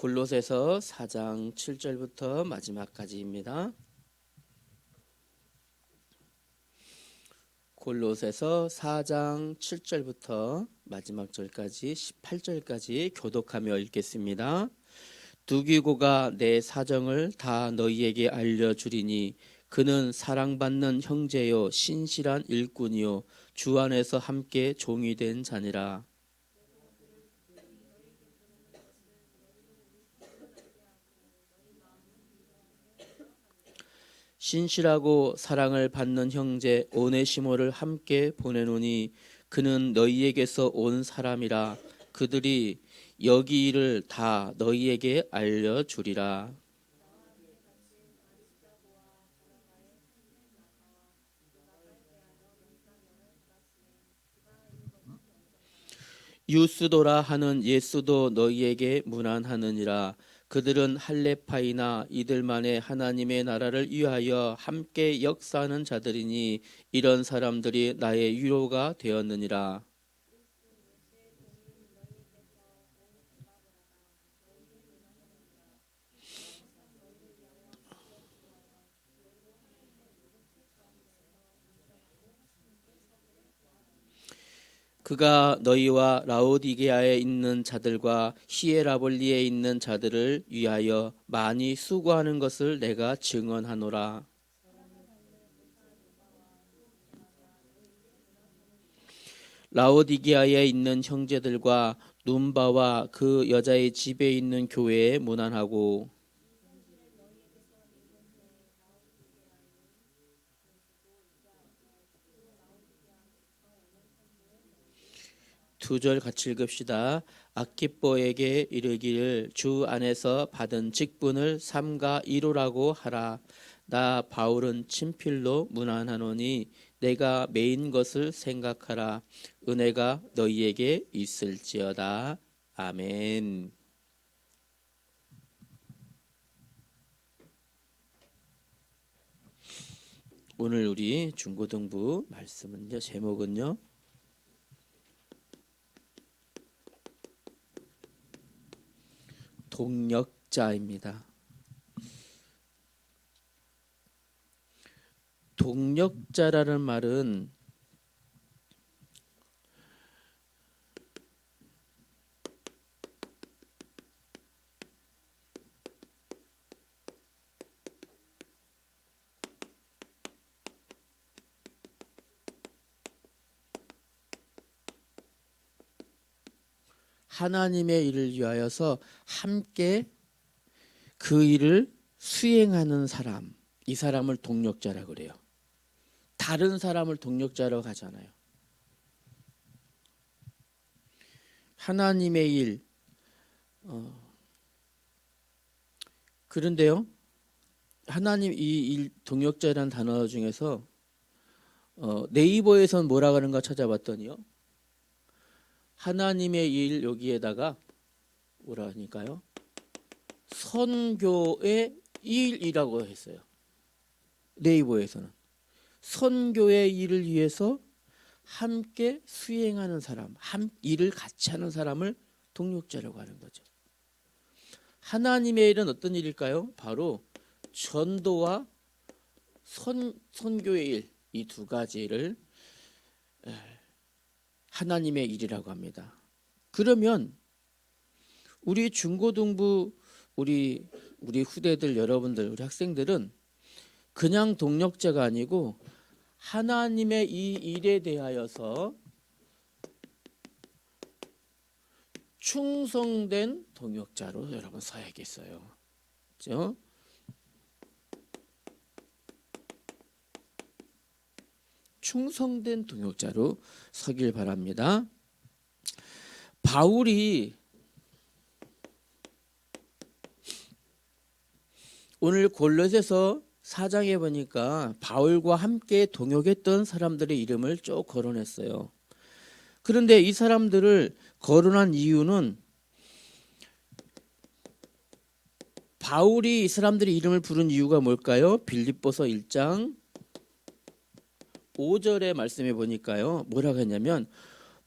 골로새서 4장 7절부터 마지막까지입니다. 골로새서 4장 7절부터 마지막 절까지 18절까지 교독하며 읽겠습니다. 두기고가 내 사정을 다 너희에게 알려주리니 그는 사랑받는 형제요 신실한 일꾼이요 주 안에서 함께 종이 된 자니라. 신실하고 사랑을 받는 형제 오네시모를 함께 보내노니 그는 너희에게서 온 사람이라. 그들이 여기 일을 다 너희에게 알려주리라. 유스도라 하는 예수도 너희에게 문안하느니라. 그들은 할레파이나 이들만의 하나님의 나라를 위하여 함께 역사하는 자들이니 이런 사람들이 나의 위로가 되었느니라. 그가 너희와 라오디게아에 있는 자들과 히에라볼리에 있는 자들을 위하여 많이 수고하는 것을 내가 증언하노라. 라오디게아에 있는 형제들과 눈바와 그 여자의 집에 있는 교회에 문안하고. 두 절 같이 읽읍시다. 아키뽀에게 이르기를 주 안에서 받은 직분을 삼가 이루라고 하라. 나 바울은 친필로 문안하노니 내가 매인 것을 생각하라. 은혜가 너희에게 있을지어다. 아멘. 오늘 우리 중고등부 말씀은요, 제목은요, 동력자입니다. 동력자라는 말은 하나님의 일을 위하여서 함께 그 일을 수행하는 사람, 이 사람을 동력자라고 그래요. 다른 사람을 동력자라고 하잖아요. 하나님의 일. 그런데요, 하나님 이 일 동력자라는 단어 중에서 네이버에서는 뭐라 그러는가 찾아봤더니요, 하나님의 일 여기에다가 뭐라 하니까요, 선교의 일이라고 했어요. 네이버에서는 선교의 일을 위해서 함께 수행하는 사람, 일을 같이 하는 사람을 동력자라고 하는 거죠. 하나님의 일은 어떤 일일까요? 바로 전도와 선교의 일, 이 두 가지를 하나님의 일이라고 합니다. 그러면 우리 중고등부 우리 후대들 여러분들, 우리 학생들은 그냥 동력자가 아니고 하나님의 이 일에 대하여서 충성된 동력자로 여러분 서야겠어요. 그렇죠? 충성된 동역자로 서길 바랍니다. 바울이 오늘 골로새서 4장에 보니까 바울과 함께 동역했던 사람들의 이름을 쭉 거론했어요. 그런데 이 사람들을 거론한 이유는 바울이 이 사람들의 이름을 부른 이유가 뭘까요? 빌립보서 1장 5절의 말씀에 보니까요, 뭐라고 했냐면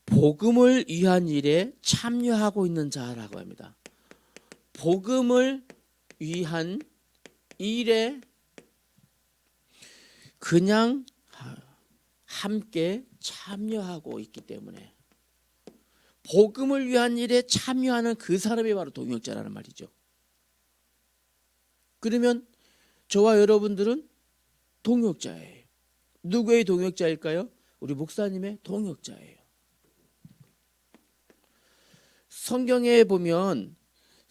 복음을 위한 일에 참여하고 있는 자라고 합니다. 복음을 위한 일에 그냥 함께 참여하고 있기 때문에, 복음을 위한 일에 참여하는 그 사람이 바로 동역자라는 말이죠. 그러면 저와 여러분들은 동역자예요. 누구의 동역자일까요? 우리 목사님의 동역자예요. 성경에 보면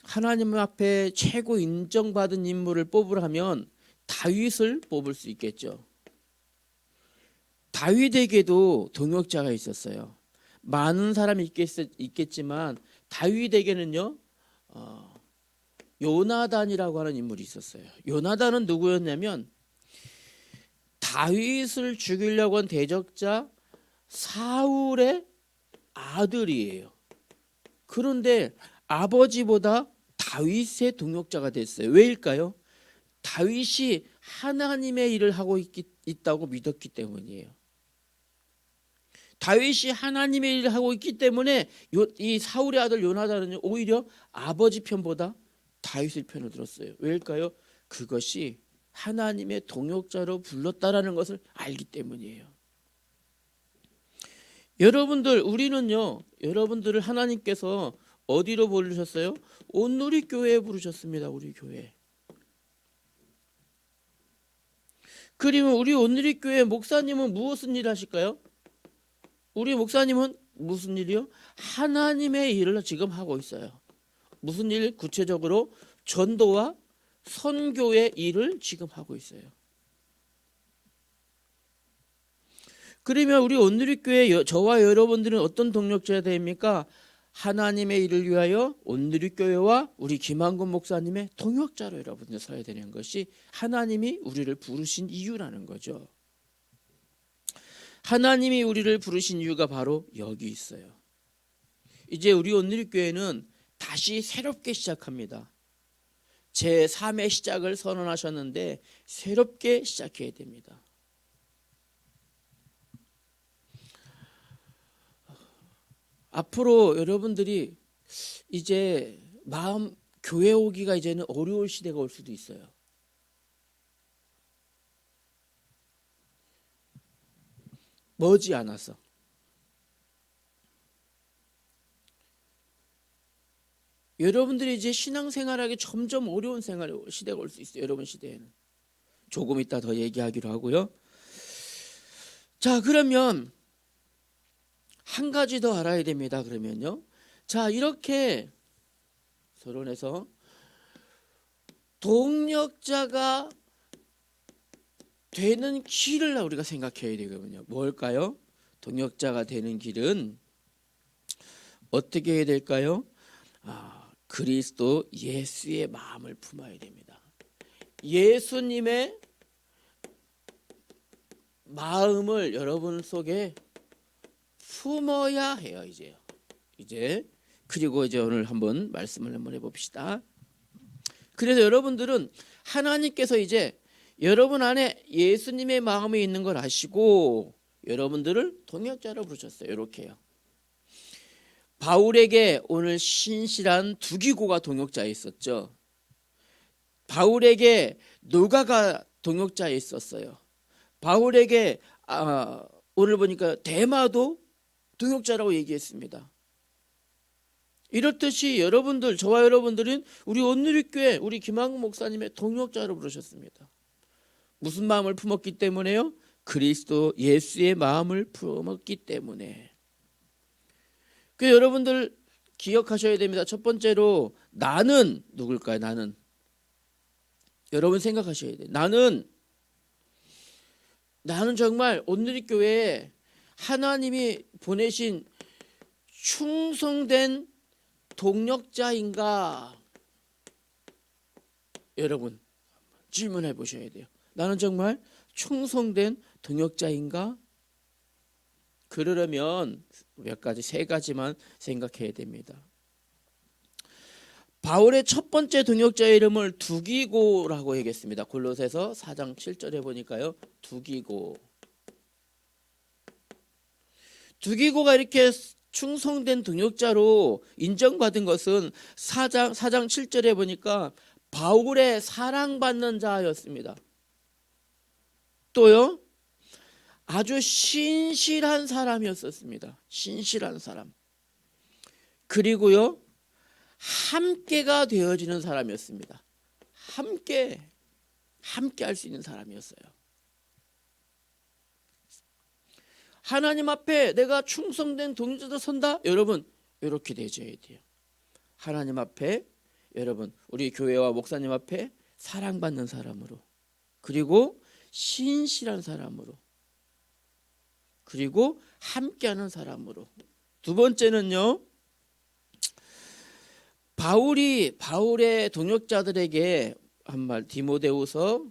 하나님 앞에 최고 인정받은 인물을 뽑으라면 다윗을 뽑을 수 있겠죠. 다윗에게도 동역자가 있었어요. 많은 사람이 있겠지만 다윗에게는요, 요나단이라고 하는 인물이 있었어요. 요나단은 누구였냐면 다윗을 죽이려고 한 대적자 사울의 아들이에요. 그런데 아버지보다 다윗의 동역자가 됐어요. 왜일까요? 다윗이 하나님의 일을 하고 있다고 믿었기 때문이에요. 다윗이 하나님의 일을 하고 있기 때문에 이 사울의 아들 요나단은 오히려 아버지 편보다 다윗의 편을 들었어요. 왜일까요? 그것이 하나님의 동역자로 불렀다라는 것을 알기 때문이에요. 여러분들, 우리는요, 여러분들을 하나님께서 어디로 부르셨어요? 온누리교회에 부르셨습니다. 우리 교회. 그러면 우리 온누리교회 목사님은 무슨 일을 하실까요? 우리 목사님은 무슨 일이요? 하나님의 일을 지금 하고 있어요. 무슨 일? 구체적으로 전도와 선교의 일을 지금 하고 있어요. 그러면 우리 온누리교회 저와 여러분들은 어떤 동력자가 됩니까? 하나님의 일을 위하여 온누리교회와 우리 김한근 목사님의 동역자로 여러분들 서야 되는 것이 하나님이 우리를 부르신 이유라는 거죠. 하나님이 우리를 부르신 이유가 바로 여기 있어요. 이제 우리 온누리교회는 다시 새롭게 시작합니다. 제3의 시작을 선언하셨는데 새롭게 시작해야 됩니다. 앞으로 여러분들이 이제 교회 오기가 이제는 어려울 시대가 올 수도 있어요. 머지않아서. 여러분들이 이제 신앙생활하기 점점 어려운 시대가 올 수 있어요. 여러분 시대에는. 조금 이따 더 얘기하기로 하고요. 자, 그러면 한 가지 더 알아야 됩니다. 그러면요. 자, 이렇게 서론에서 동역자가 되는 길을 우리가 생각해야 되거든요. 뭘까요? 동역자가 되는 길은 어떻게 해야 될까요? 그리스도 예수의 마음을 품어야 됩니다. 예수님의 마음을 여러분 속에 품어야 해요. 이제 그리고 이제 오늘 한번 말씀을 한번 해봅시다. 그래서 여러분들은 하나님께서 이제 여러분 안에 예수님의 마음이 있는 걸 아시고 여러분들을 동역자로 부르셨어요. 이렇게요. 바울에게 오늘 신실한 두기고가 동역자에 있었죠. 바울에게 누가가 동역자에 있었어요. 바울에게 오늘 보니까 데마도 동역자라고 얘기했습니다. 이렇듯이 여러분들, 저와 여러분들은 우리 온누리교회 우리 김한국 목사님의 동역자로 부르셨습니다. 무슨 마음을 품었기 때문에요? 그리스도 예수의 마음을 품었기 때문에. 그 여러분들 기억하셔야 됩니다. 첫 번째로 나는 누굴까요? 나는. 여러분 생각하셔야 돼요. 나는 정말 온누리교회에 하나님이 보내신 충성된 동역자인가? 여러분 질문해 보셔야 돼요. 나는 정말 충성된 동역자인가? 그러려면 세 가지만 생각해야 됩니다. 바울의 첫 번째 동역자의 이름을 두기고라고 얘기했습니다. 골로새서 4장 7절에 보니까요. 두기고가 이렇게 충성된 동역자로 인정받은 것은 4장 7절에 보니까 바울의 사랑받는 자였습니다. 또요, 아주 신실한 사람이었었습니다. 신실한 사람. 그리고요, 함께가 되어지는 사람이었습니다. 함께 할 수 있는 사람이었어요. 하나님 앞에 내가 충성된 동역자로 선다? 여러분, 이렇게 되어야 돼요. 하나님 앞에, 여러분, 우리 교회와 목사님 앞에 사랑받는 사람으로, 그리고 신실한 사람으로, 그리고 함께하는 사람으로. 두 번째는요, 바울의 동역자들에게 한 말, 디모데후서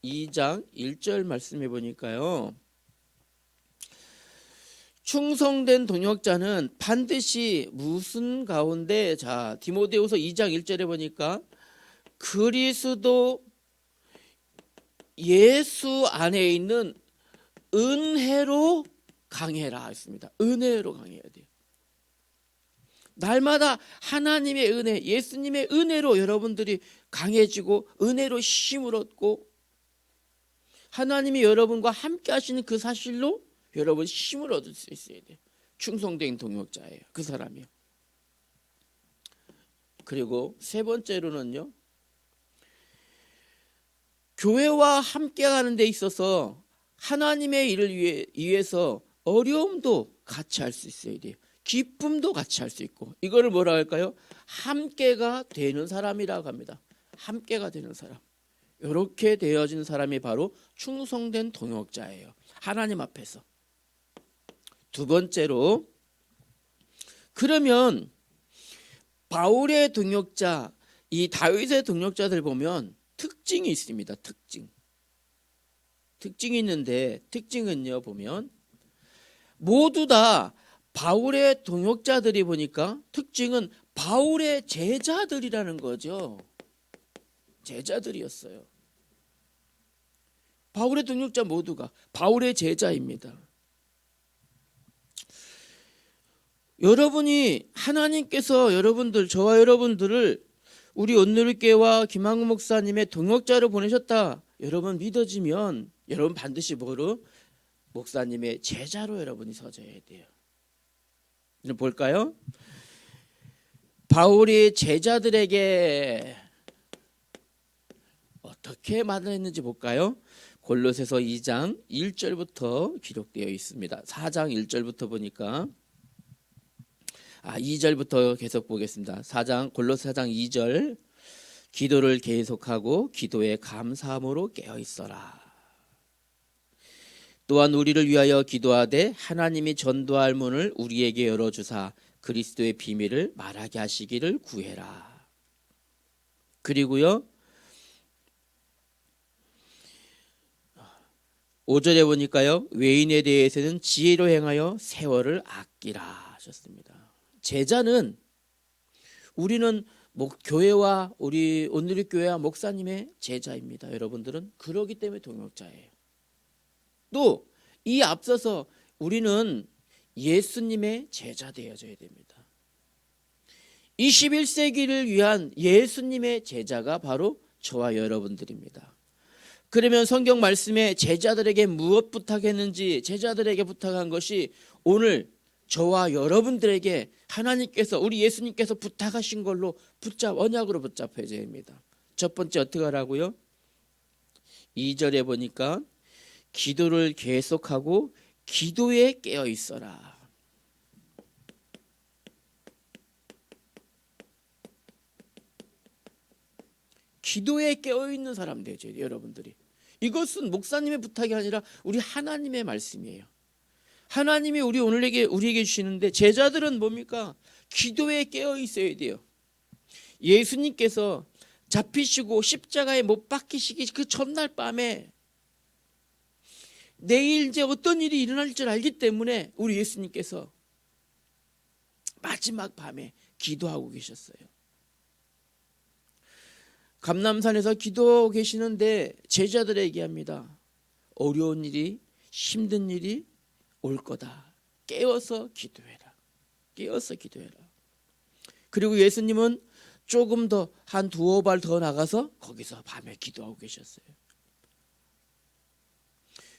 2장 1절 말씀해 보니까요, 충성된 동역자는 반드시 무슨 가운데, 자, 디모데후서 2장 1절에 보니까 그리스도 예수 안에 있는 은혜로 강해라 했습니다. 은혜로 강해야 돼요. 날마다 하나님의 은혜, 예수님의 은혜로 여러분들이 강해지고 은혜로 힘을 얻고 하나님이 여러분과 함께 하시는 그 사실로 여러분 힘을 얻을 수 있어야 돼요. 충성된 동역자예요. 그 사람이요. 그리고 세 번째로는요, 교회와 함께 가는 데 있어서 하나님의 일을 위해서 어려움도 같이 할 수 있어야 돼요. 기쁨도 같이 할 수 있고, 이거를 뭐라 할까요? 함께가 되는 사람이라고 합니다. 함께가 되는 사람. 이렇게 되어진 사람이 바로 충성된 동역자예요. 하나님 앞에서. 두 번째로, 그러면 바울의 동역자, 이 다윗의 동역자들 보면 특징이 있습니다. 특징이 있는데, 특징은요, 보면 모두 다 바울의 동역자들이 보니까 특징은 바울의 제자들이라는 거죠. 제자들이었어요. 바울의 동역자 모두가 바울의 제자입니다. 여러분이 하나님께서 저와 여러분들을 우리 온누리교회와 김한국 목사님의 동역자로 보내셨다, 여러분 믿어지면 여러분 반드시 뭐로? 목사님의 제자로 여러분이 서져야 돼요. 볼까요? 바울이 제자들에게 어떻게 말을 했는지 볼까요? 골로새서 2장 1절부터 기록되어 있습니다. 4장 1절부터 보니까 2절부터 계속 보겠습니다. 골로새 4장 2절, 기도를 계속하고 기도에 감사함으로 깨어 있어라. 또한 우리를 위하여 기도하되 하나님이 전도할 문을 우리에게 열어주사 그리스도의 비밀을 말하게 하시기를 구해라. 그리고요, 5절에 보니까요, 외인에 대해서는 지혜로 행하여 세월을 아끼라 하셨습니다. 제자는, 우리는 교회와 우리 온누리교회와 목사님의 제자입니다. 여러분들은 그러기 때문에 동역자예요. 또 이 앞서서 우리는 예수님의 제자 되어져야 됩니다. 21세기를 위한 예수님의 제자가 바로 저와 여러분들입니다. 그러면 성경 말씀에 제자들에게 무엇 부탁했는지, 제자들에게 부탁한 것이 오늘 저와 여러분들에게 하나님께서, 우리 예수님께서 부탁하신 걸로 언약으로 붙잡혀야 됩니다. 첫 번째 어떻게 하라고요? 2절에 보니까 기도를 계속하고 기도에 깨어 있어라. 기도에 깨어 있는 사람 되죠, 여러분들이. 이것은 목사님의 부탁이 아니라 우리 하나님의 말씀이에요. 하나님이 우리에게 주시는데, 제자들은 뭡니까? 기도에 깨어 있어야 돼요. 예수님께서 잡히시고 십자가에 못 박히시기 그 전날 밤에 내일 이제 어떤 일이 일어날 줄 알기 때문에 우리 예수님께서 마지막 밤에 기도하고 계셨어요. 감람산에서 기도하고 계시는데 제자들에게 얘기합니다. 어려운 일이, 힘든 일이 올 거다. 깨어서 기도해라. 깨어서 기도해라. 그리고 예수님은 조금 더 한 두어 발 더 나가서 거기서 밤에 기도하고 계셨어요.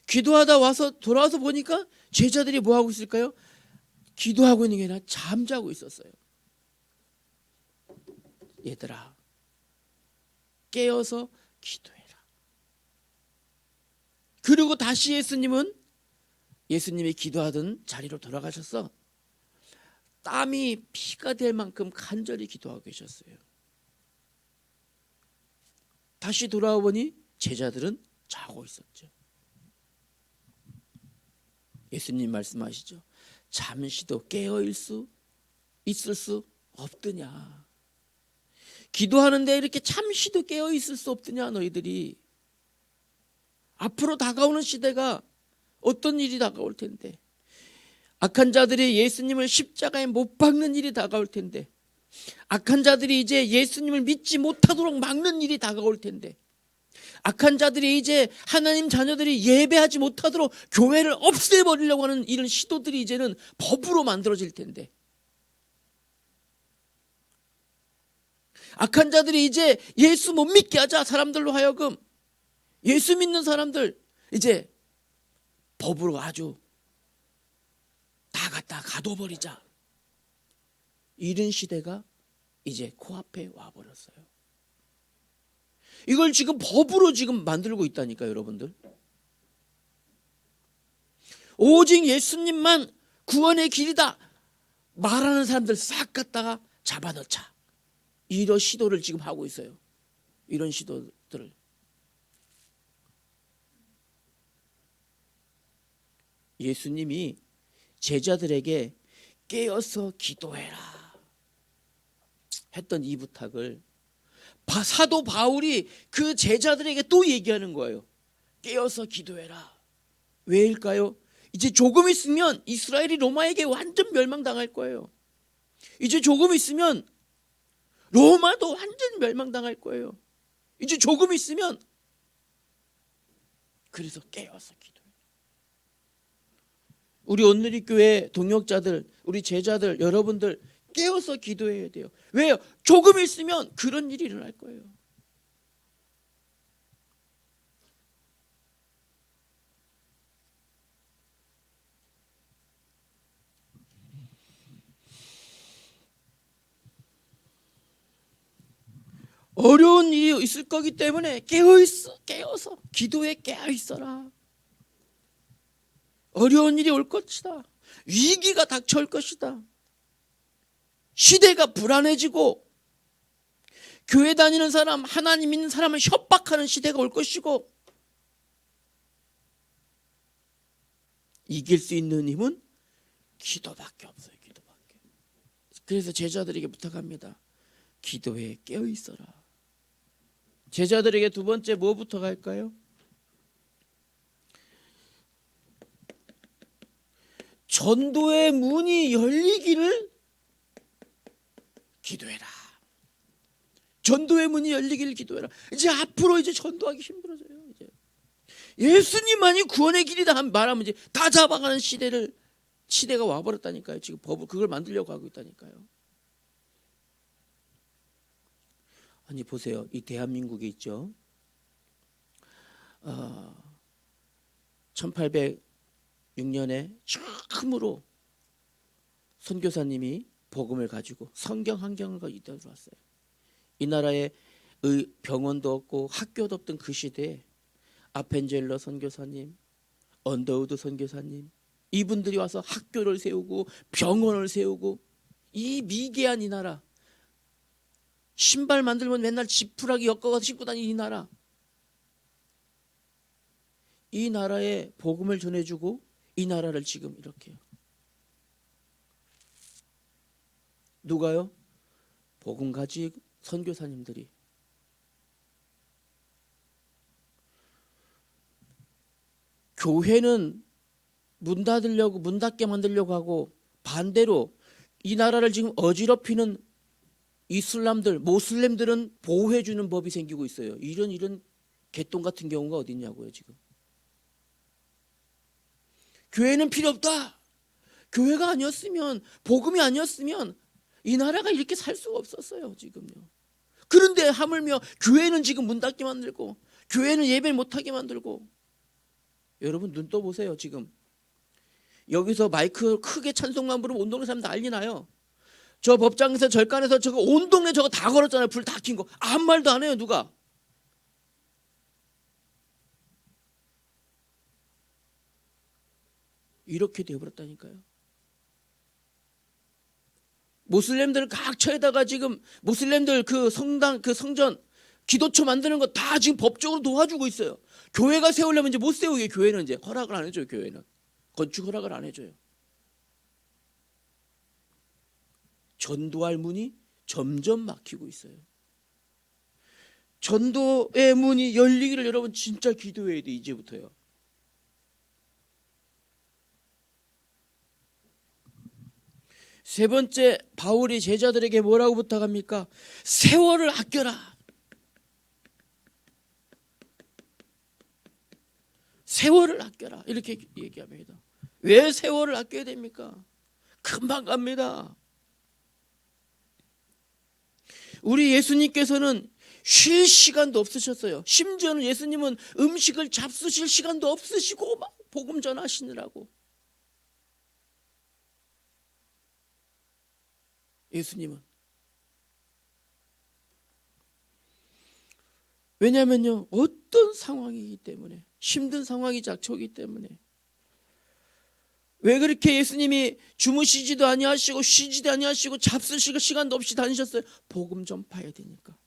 기도하다 와서 돌아와서 보니까 제자들이 뭐 하고 있을까요? 기도하고 있는 게 아니라 잠자고 있었어요. 얘들아, 깨어서 기도해라. 그리고 다시 예수님이 기도하던 자리로 돌아가셔서 땀이 피가 될 만큼 간절히 기도하고 계셨어요. 다시 돌아와 보니 제자들은 자고 있었죠. 예수님 말씀하시죠. 잠시도 깨어 있을 수 없더냐. 기도하는데 이렇게 잠시도 깨어 있을 수 없더냐 너희들이. 앞으로 다가오는 시대가 어떤 일이 다가올 텐데, 악한 자들이 예수님을 십자가에 못 박는 일이 다가올 텐데, 악한 자들이 이제 예수님을 믿지 못하도록 막는 일이 다가올 텐데, 악한 자들이 이제 하나님 자녀들이 예배하지 못하도록 교회를 없애버리려고 하는 이런 시도들이 이제는 법으로 만들어질 텐데, 악한 자들이 이제 예수 못 믿게 하자, 사람들로 하여금 예수 믿는 사람들 이제 법으로 아주 다 갖다 가둬버리자, 이런 시대가 이제 코앞에 와버렸어요. 이걸 지금 법으로 지금 만들고 있다니까요, 여러분들. 오직 예수님만 구원의 길이다 말하는 사람들 싹 갖다가 잡아넣자, 이런 시도를 지금 하고 있어요. 이런 시도들을. 예수님이 제자들에게 깨어서 기도해라 했던 이 부탁을 사도 바울이 그 제자들에게 또 얘기하는 거예요. 깨어서 기도해라. 왜일까요? 이제 조금 있으면 이스라엘이 로마에게 완전 멸망당할 거예요. 이제 조금 있으면 로마도 완전 멸망당할 거예요. 이제 조금 있으면. 그래서 깨어서 기도해라. 우리 온누리교회 동역자들, 우리 제자들, 여러분들 깨어서 기도해야 돼요. 왜요? 조금 있으면 그런 일이 일어날 거예요. 어려운 일이 있을 거기 때문에 깨어서 기도에 깨어 있어라. 어려운 일이 올 것이다. 위기가 닥쳐올 것이다. 시대가 불안해지고 교회 다니는 사람, 하나님 믿는 사람을 협박하는 시대가 올 것이고, 이길 수 있는 힘은 기도밖에 없어요. 기도밖에. 그래서 제자들에게 부탁합니다. 기도에 깨어 있어라. 제자들에게 두 번째 뭐 부탁할까요? 전도의 문이 열리기를 기도해라. 전도의 문이 열리기를 기도해라. 이제 앞으로 이제 전도하기 힘들어져요. 이제 예수님만이 구원의 길이다 말하면 이제 다 잡아가는 시대가 와버렸다니까요. 지금 법을 그걸 만들려고 하고 있다니까요. 아니 보세요. 이 대한민국에 있죠. 1806년에 처음으로 선교사님이 복음을 가지고 성경 한 권을 가지고 들어왔어요. 이 나라에 병원도 없고 학교도 없던 그 시대에 아펜젤러 선교사님, 언더우드 선교사님, 이분들이 와서 학교를 세우고 병원을 세우고, 이 미개한 이 나라, 신발 만들면 맨날 지푸라기 엮어서 신고 다니는 이 나라, 이 나라에 복음을 전해주고 이 나라를 지금 이렇게 누가요? 복음 가지 선교사님들이. 교회는 문 닫게 만들려고 하고, 반대로 이 나라를 지금 어지럽히는 이슬람들, 모슬렘들은 보호해주는 법이 생기고 있어요. 이런 개똥 같은 경우가 어디 있냐고요. 지금 교회는 필요 없다. 교회가 아니었으면, 복음이 아니었으면 이 나라가 이렇게 살 수가 없었어요 지금요. 그런데 하물며 교회는 지금 문 닫게 만들고, 교회는 예배 못하게 만들고. 여러분 눈 떠보세요. 지금 여기서 마이크 크게 찬송만 부르면 온 동네 사람 난리 나요. 저 법장에서 절간에서 저거 온 동네 저거 다 걸었잖아요. 불 다 킨 거. 아무 말도 안 해요 누가. 이렇게 되어버렸다니까요. 모슬렘들 각처에다가 지금 모슬렘들 그 성당 그 성전 기도처 만드는 거 다 지금 법적으로 도와주고 있어요. 교회가 세우려면 이제 못 세우게, 교회는 이제 허락을 안 해줘요. 교회는 건축 허락을 안 해줘요. 전도할 문이 점점 막히고 있어요. 전도의 문이 열리기를 여러분 진짜 기도해야 돼. 이제부터요. 세 번째, 바울이 제자들에게 뭐라고 부탁합니까? 세월을 아껴라. 세월을 아껴라. 이렇게 얘기합니다. 왜 세월을 아껴야 됩니까? 금방 갑니다. 우리 예수님께서는 쉴 시간도 없으셨어요. 심지어는 예수님은 음식을 잡수실 시간도 없으시고 막 복음 전하시느라고. 예수님은. 왜냐하면요, 어떤 상황이기 때문에, 힘든 상황이 닥쳐오기 때문에. 왜 그렇게 예수님이 주무시지도 아니하시고 쉬지도 아니하시고 잡수실 시간도 없이 다니셨어요? 복음 전파해야 되니까,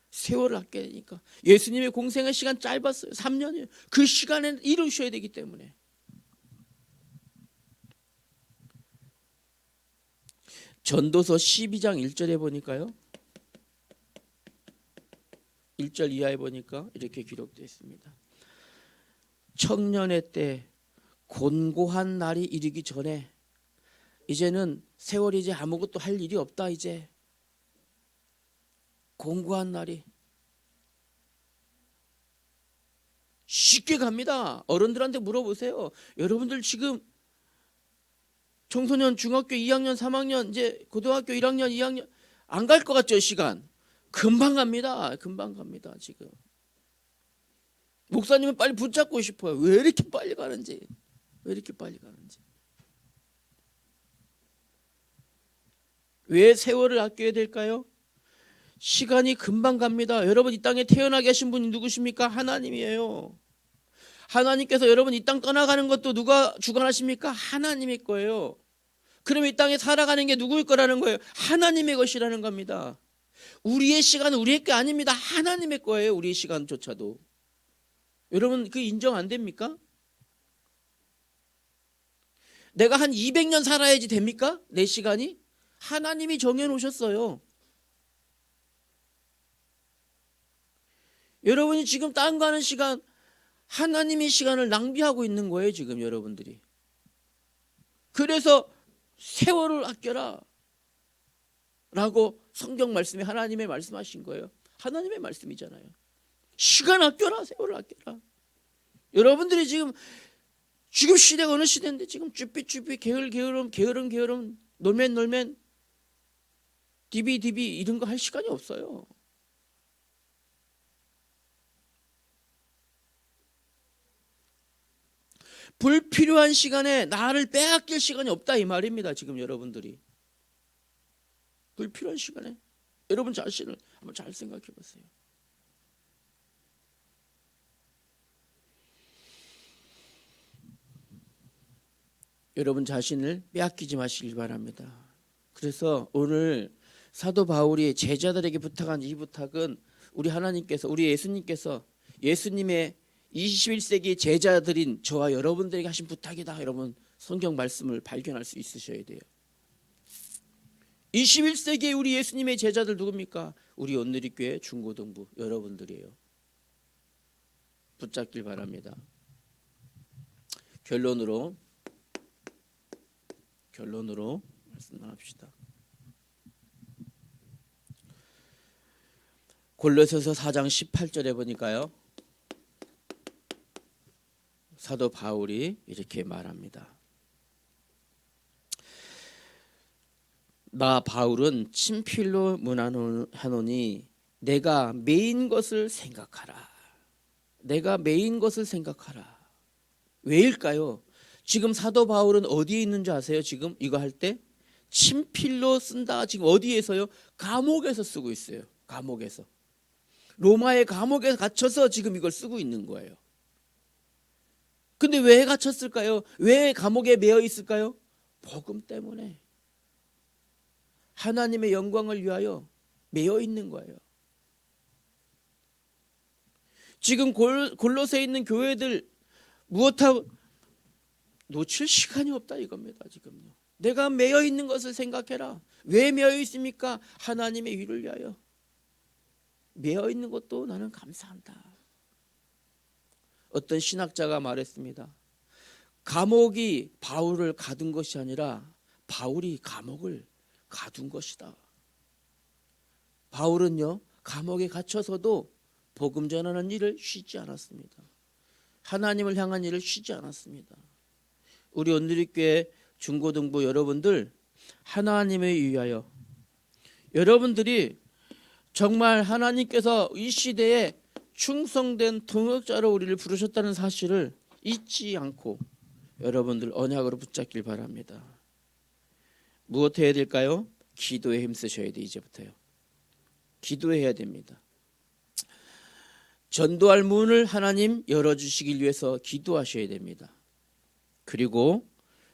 세월을 아껴야 되니까. 예수님의 공생의 시간 짧았어요. 3년이에요. 그 시간에 이루셔야 되기 때문에. 전도서 12장 1절에 보니까요, 1절 이하에 보니까 이렇게 기록되어 있습니다. 청년의 때 곤고한 날이 이르기 전에, 이제는 세월이 이제 아무것도 할 일이 없다. 이제 곤고한 날이 쉽게 갑니다. 어른들한테 물어보세요. 여러분들 지금 청소년 중학교 2학년 3학년 이제 고등학교 1학년 2학년 안 갈 것 같죠? 시간 금방 갑니다. 금방 갑니다. 지금 목사님은 빨리 붙잡고 싶어요. 왜 이렇게 빨리 가는지, 왜 이렇게 빨리 가는지. 왜 세월을 아껴야 될까요? 시간이 금방 갑니다. 여러분, 이 땅에 태어나 계신 분이 누구십니까? 하나님이에요. 하나님께서 여러분 이 땅 떠나가는 것도 누가 주관하십니까? 하나님의 거예요. 그럼 이 땅에 살아가는 게 누구일 거라는 거예요? 하나님의 것이라는 겁니다. 우리의 시간은 우리의 게 아닙니다. 하나님의 거예요. 우리의 시간조차도. 여러분 그 인정 안 됩니까? 내가 한 200년 살아야지 됩니까? 내 시간이? 하나님이 정해놓으셨어요. 여러분이 지금 땅 가는 시간, 하나님의 시간을 낭비하고 있는 거예요 지금 여러분들이. 그래서 세월을 아껴라 라고 성경 말씀에 하나님의 말씀하신 거예요. 하나님의 말씀이잖아요. 시간 아껴라, 세월을 아껴라. 여러분들이 지금 시대가 어느 시대인데 지금 쭈삐쭈삐 게으름 놀면 디비 이런 거 할 시간이 없어요. 불필요한 시간에 나를 빼앗길 시간이 없다 이 말입니다. 지금 여러분들이 불필요한 시간에 여러분 자신을 한번 잘 생각해 보세요. 여러분 자신을 빼앗기지 마시길 바랍니다. 그래서 오늘 사도 바울이 제자들에게 부탁한 이 부탁은 우리 하나님께서, 우리 예수님께서 예수님의 21세기 제자들인 저와 여러분들에게 하신 부탁이다. 여러분 성경 말씀을 발견할 수 있으셔야 돼요. 21세기에 우리 예수님의 제자들 누굽니까? 우리 온누리교회 중고등부 여러분들이에요. 붙잡길 바랍니다. 결론으로 말씀 나눕시다. 골로새서 4장 18절에 보니까요, 사도 바울이 이렇게 말합니다. 나 바울은 친필로 문안하노니 내가 매인 것을 생각하라. 내가 매인 것을 생각하라. 왜일까요? 지금 사도 바울은 어디에 있는지 아세요? 지금 이거 할 때 친필로 쓴다. 지금 어디에서요? 감옥에서 쓰고 있어요. 감옥에서. 로마의 감옥에 갇혀서 지금 이걸 쓰고 있는 거예요. 근데 왜 갇혔을까요? 왜 감옥에 매여 있을까요? 복음 때문에. 하나님의 영광을 위하여 매여 있는 거예요. 지금 골로새에 있는 교회들 무엇하고 놓칠 시간이 없다 이겁니다. 지금요. 내가 매여 있는 것을 생각해라. 왜 매여 있습니까? 하나님의 일을 위하여. 매여 있는 것도 나는 감사한다. 어떤 신학자가 말했습니다. 감옥이 바울을 가둔 것이 아니라 바울이 감옥을 가둔 것이다. 바울은요, 감옥에 갇혀서도 복음 전하는 일을 쉬지 않았습니다. 하나님을 향한 일을 쉬지 않았습니다. 우리 온누리교회 중고등부 여러분들, 하나님을 위하여 여러분들이 정말 하나님께서 이 시대에 충성된 동역자로 우리를 부르셨다는 사실을 잊지 않고 여러분들 언약으로 붙잡길 바랍니다. 무엇 해야 될까요? 기도에 힘쓰셔야 돼. 이제부터요. 기도해야 됩니다. 전도할 문을 하나님 열어주시길 위해서 기도하셔야 됩니다. 그리고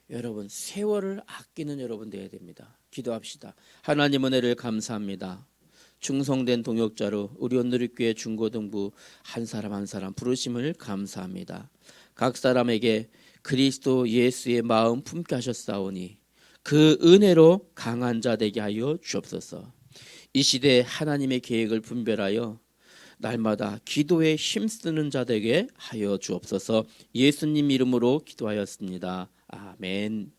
여러분 세월을 아끼는 여러분 되어야 됩니다. 기도합시다. 하나님 은혜를 감사합니다. 충성된 동역자로 우리 온누리교회 중고등부 한 사람 한 사람 부르심을 감사합니다. 각 사람에게 그리스도 예수의 마음 품게 하셨사오니 그 은혜로 강한 자 되게 하여 주옵소서. 이 시대에 하나님의 계획을 분별하여 날마다 기도에 힘쓰는 자 되게 하여 주옵소서. 예수님 이름으로 기도하였습니다. 아멘.